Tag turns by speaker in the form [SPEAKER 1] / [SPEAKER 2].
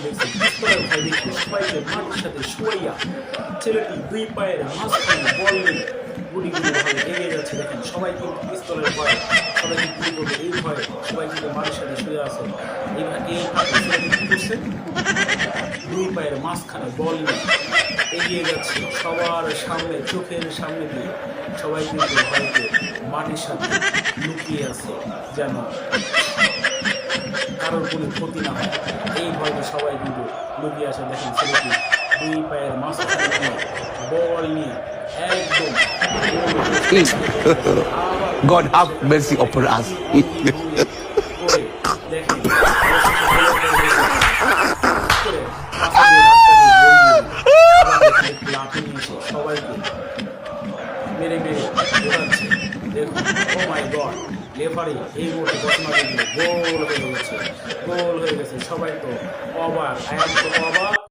[SPEAKER 1] দেখছি পিস্তলের ভয় দেখি সবাইকে মাটির সাথে শোয়াইয়া ছেলেটি দুই পায়ের মাঝখানে বল নিয়ে গুড়ি গুড়ি ভাবে এগিয়ে যাচ্ছে। দেখেন সবাই কিন্তু পিস্তলের ভয়, সবাইকে গুলি করবে এই ভয়ে সবাই কিন্তু মাটির সাথে শুয়ে আছে। এই ছেলেটি কি করছে, দুই পায়ের মাঝখানে বল নিয়ে এগিয়ে যাচ্ছে সবার সামনে, চোখের সামনে দিয়ে। সবাই কিন্তু ভয়কে মাটির সাথে লুকিয়ে আছে যেন কারোর কোনো ক্ষতি না হয়, এই ভয়কে সবাই কিন্তু লুকিয়ে আছে। দেখেন ছেলেটি দুই পায়ের মাঝখানে নিয়ে বল নিয়ে একদম
[SPEAKER 2] God have mercy upon us.
[SPEAKER 1] করে দেখেন লাঠি নিয়ে এসে সবাইকে মেরে মেরে বোঝাচ্ছে। দেখুন ও মাই গড, লেফারি এই মুহূর্তে ঘোষণা দিল গোল হয়ে গেছে, গোল হয়ে গেছে। সবাই তো অবাক, আয়াম তো অবাক,